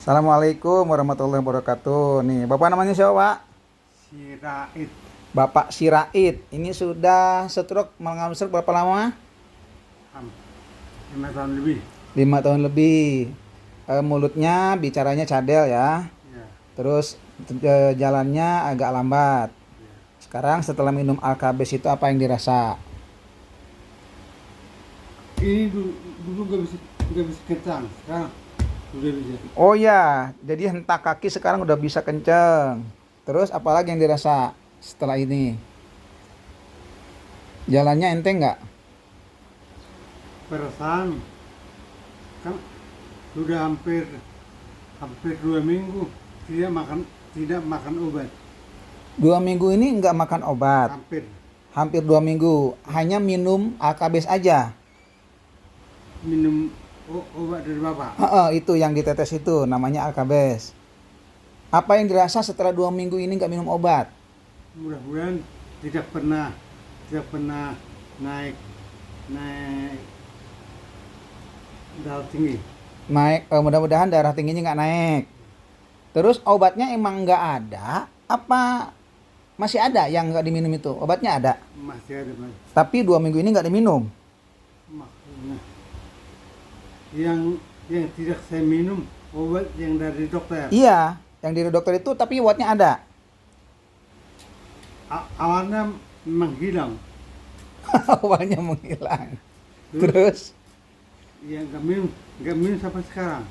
Assalamualaikum warahmatullahi wabarakatuh. Nih, Bapak namanya siapa, Pak? Sirait. Bapak Sirait. Ini sudah stroke, mengalami stroke berapa lama? 5 tahun lebih. 5 tahun lebih. Mulutnya bicaranya cadel ya. Ya, Terus jalannya agak lambat. ya. Sekarang setelah minum Alkabes itu apa yang dirasa? Ini dulu nggak bisa kencang, sekarang sudah bisa. Oh ya, jadi hentak kaki sekarang udah bisa kenceng. Terus apalagi yang dirasa setelah ini? Jalannya enteng nggak? Perasaan kan sudah hampir hampir 2 minggu tidak makan obat. 2 minggu ini nggak makan obat. Hampir 2 minggu, hanya minum Alkabes aja. Minum obat dari bapak. Itu yang ditetes itu namanya Alkabes. Apa yang dirasa setelah 2 minggu ini nggak minum obat? Mudah-mudahan tidak pernah naik naik darah tinggi. Mudah-mudahan darah tingginya nggak naik. Terus obatnya emang nggak ada? Apa masih ada yang nggak diminum itu? Obatnya ada, Masih ada, Mas. tapi 2 minggu ini nggak diminum. Maksudnya yang tidak saya minum obat yang dari dokter. Iya, yang dari dokter itu, tapi obatnya ada. Awalnya menghilang, Obatnya menghilang. Terus, ya nggak minum sampai sekarang.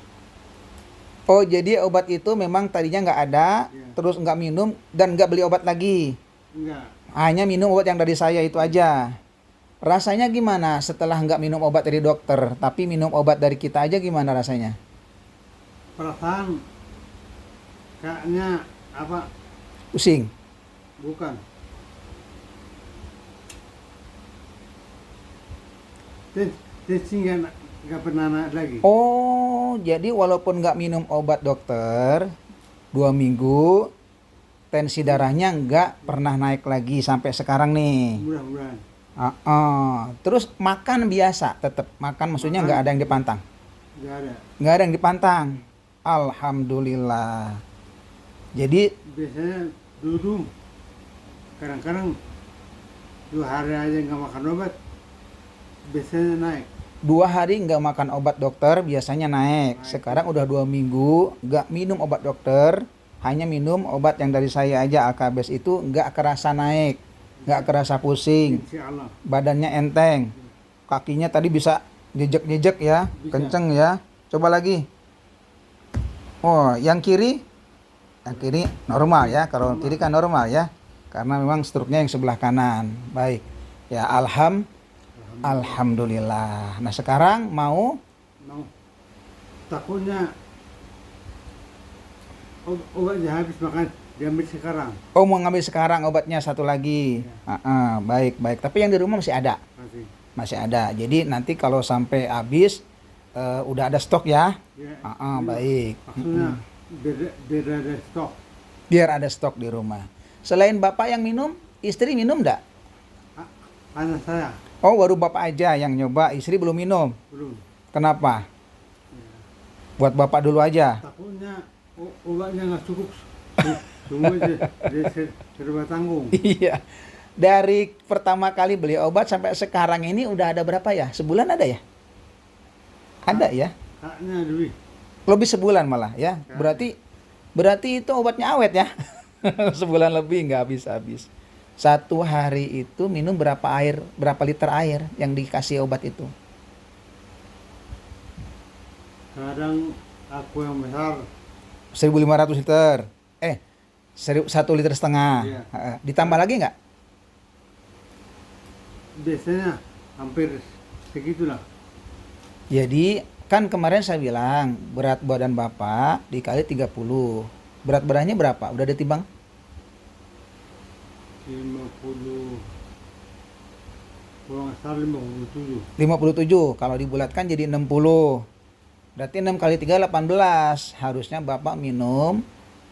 oh jadi obat itu memang tadinya nggak ada, Iya. terus nggak minum dan nggak beli obat lagi. Enggak. Hanya minum obat yang dari saya itu aja. Rasanya gimana setelah nggak minum obat dari dokter, tapi minum obat dari kita aja gimana rasanya? Perasaan kayaknya apa? Pusing. Bukan. Tensi nggak pernah naik lagi. Oh, jadi walaupun nggak minum obat dokter, 2 minggu, tensi darahnya nggak pernah naik lagi sampai sekarang nih. Mudah-mudahan. Terus makan biasa, tetap makan, maksudnya nggak ada yang dipantang. Nggak ada. Nggak ada yang dipantang. Alhamdulillah. Jadi Biasanya dulu kadang-kadang 2 hari aja nggak makan obat, biasanya naik. 2 hari nggak makan obat dokter biasanya naik. Sekarang udah 2 minggu nggak minum obat dokter, hanya minum obat yang dari saya aja Alkabes itu nggak kerasa naik, nggak kerasa pusing, Insya Allah. badannya enteng, kakinya tadi bisa jejek-jejek ya, Bisa. kenceng ya. Coba lagi. Oh, yang kiri normal ya. Kalau kiri kan normal ya, karena memang struknya yang sebelah kanan. Baik ya, Alhamdulillah. Nah sekarang mau Mau. Takutnya obatnya habis, makan diambil sekarang. mau ngambil sekarang obatnya satu lagi. Baik. Tapi yang di rumah masih ada. Jadi nanti kalau sampai habis udah ada stok ya. Ya, Baik. maksudnya biar ada stok. Biar ada stok di rumah. Selain bapak yang minum, istri minum enggak? Anak saya Oh, baru bapak aja yang nyoba, istri belum minum. belum. Kenapa? Buat bapak dulu aja. Takutnya obatnya nggak cukup. Semua serba tanggung. Iya. Dari pertama kali beli obat sampai sekarang ini udah ada berapa ya? Sebulan ada ya? Ada ya? Kayaknya lebih. Lebih sebulan malah ya. Berarti itu obatnya awet ya. Sebulan lebih nggak habis-habis. 1 hari itu minum berapa liter air yang dikasih obat itu? Kadang aku yang besar 1.500 liter. 1,5 liter. Iya. Ditambah lagi nggak? biasanya hampir segitulah. Jadi kan kemarin saya bilang berat badan bapak dikali 30. Berat badannya berapa? Udah ditimbang? 50, kalau nggak salah 57. 57. Kalau dibulatkan jadi 60. Berarti 6 kali 3 18. Harusnya bapak minum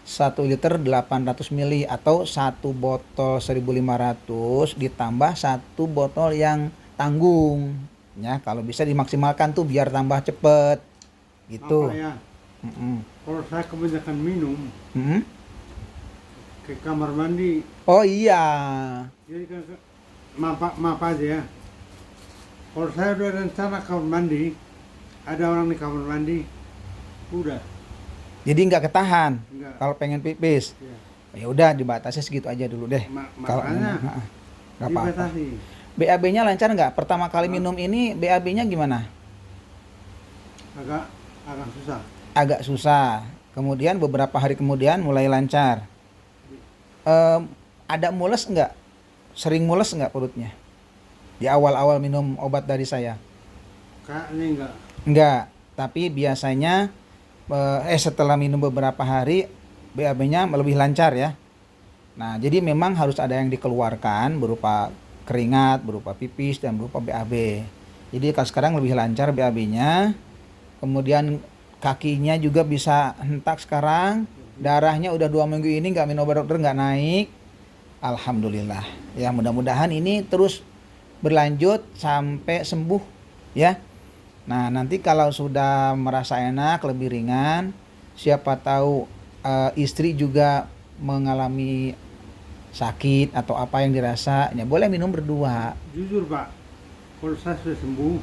1 liter 800 mili atau 1 botol 1.500 ditambah 1 botol yang tanggung. Ya, kalau bisa dimaksimalkan tuh biar tambah cepet. Gitu. Apa ya? Mm-mm. Kalau saya kebanyakan minum Mm-mm. ke kamar mandi, Oh iya. jadi kan maaf aja ya. Kalau saya udah rencana kamar mandi, ada orang di kamar mandi, udah Jadi nggak ketahan enggak. kalau pengen pipis. Ya. Ya udah dibatasi segitu aja dulu deh. Kalau Makanya memang, nggak apa-apa. dibatasi. BAB-nya lancar nggak? Pertama kali minum ini BAB-nya gimana? Agak susah. Agak susah. Kemudian beberapa hari kemudian mulai lancar. Em, ada mules nggak? Sering mules nggak perutnya? Di awal-awal minum obat dari saya? Kayaknya enggak. Enggak. Tapi biasanya setelah minum beberapa hari BAB-nya lebih lancar ya. Nah, jadi memang harus ada yang dikeluarkan berupa keringat, berupa pipis, dan berupa BAB. Jadi kalau sekarang lebih lancar BAB-nya. Kemudian kakinya juga bisa hentak sekarang. Darahnya udah 2 minggu ini nggak minum obat dokter, nggak naik. Alhamdulillah. Ya mudah-mudahan ini terus berlanjut sampai sembuh ya. Nah nanti kalau sudah merasa enak, lebih ringan, siapa tahu istri juga mengalami sakit atau apa yang dirasa, ya boleh minum berdua. Jujur Pak, kalau saya sudah sembuh,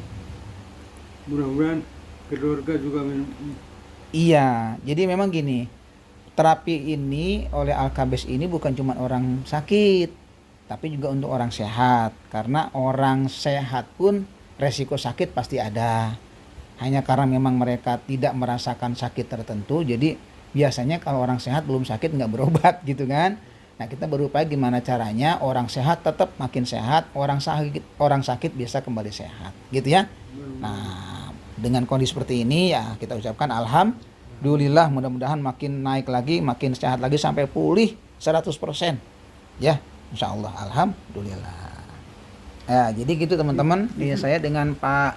mudah-mudahan keluarga juga minum. Iya, jadi memang gini, terapi ini oleh Alkabes ini bukan cuma orang sakit, tapi juga untuk orang sehat. Karena orang sehat pun resiko sakit pasti ada. Hanya karena memang mereka tidak merasakan sakit tertentu, jadi biasanya kalau orang sehat belum sakit nggak berobat gitu kan. Nah kita berupaya gimana caranya orang sehat tetap makin sehat, orang sakit bisa kembali sehat gitu ya. Nah dengan kondisi seperti ini ya kita ucapkan alhamdulillah, mudah-mudahan makin naik lagi, makin sehat lagi sampai pulih 100% ya, insya Allah. Alhamdulillah ya. Jadi gitu teman-teman, ini saya dengan Pak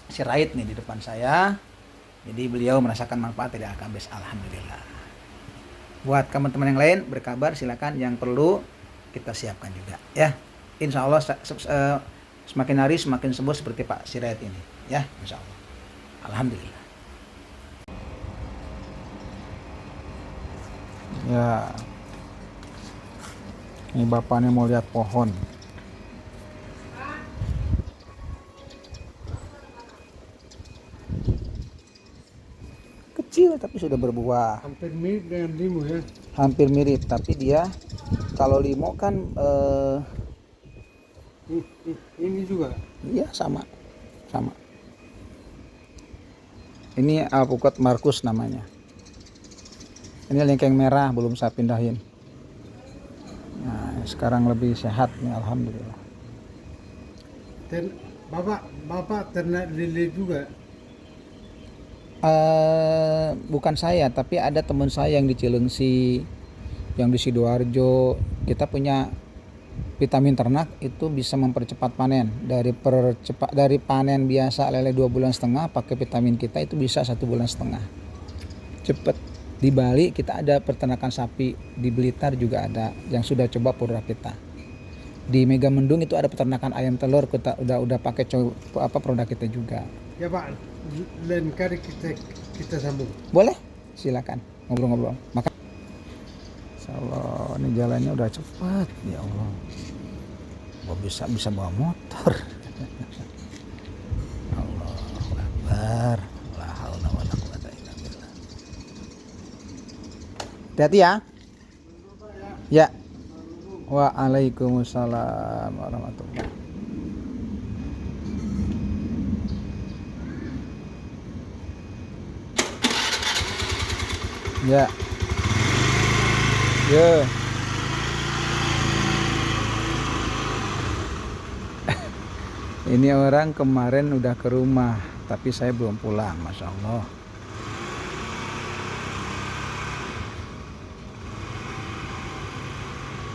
Sirait nih di depan saya. Jadi beliau merasakan manfaat dari Alkabes, alhamdulillah. Buat teman-teman yang lain berkabar, silakan, yang perlu kita siapkan juga ya. Insya Allah semakin hari semakin sembuh seperti Pak Sirait ini ya, insya Allah. Alhamdulillah. Ya, ini bapaknya mau lihat pohon. Kecil tapi sudah berbuah. Hampir mirip dengan limu ya. Hampir mirip, tapi dia kalau limo kan Ini juga. iya sama. Ini alpukat Markus namanya. Ini lengkeng merah belum saya pindahin. Nah, sekarang lebih sehat nih, alhamdulillah. Bapak ternak lele juga. Bukan saya, tapi ada teman saya yang di Cilengsi, yang di Sidoarjo. Kita punya vitamin ternak itu bisa mempercepat panen. Dari panen biasa lele 2,5 bulan pakai vitamin kita itu bisa 1,5 bulan cepet. Di Bali kita ada peternakan sapi, di Blitar juga ada yang sudah coba produk kita. Di Megamendung itu ada peternakan ayam telur, kita udah pakai produk kita juga. Ya Pak, lain kali kita sambung. Boleh, silakan ngobrol-ngobrol. Maka Insyaallah ini jalannya udah cepat, ya Allah. Gua bisa bawa motor. Allahu Akbar. La haula wala quwata illa billah. Hati-hati ya. Ya. Waalaikumsalam warahmatullahi. Ya. Ya. Ini orang kemarin udah ke rumah, tapi saya belum pulang, masya Allah.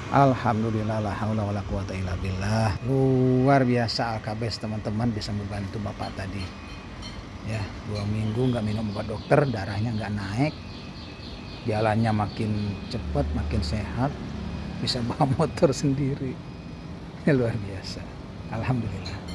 Alhamdulillah, la haula wala quwata illa billah. Luar biasa Alkabes teman-teman, bisa membantu bapak tadi. Ya, 2 minggu nggak minum obat dokter, darahnya nggak naik, jalannya makin cepat, makin sehat, bisa bawa motor sendiri. Luar biasa. Alhamdulillah.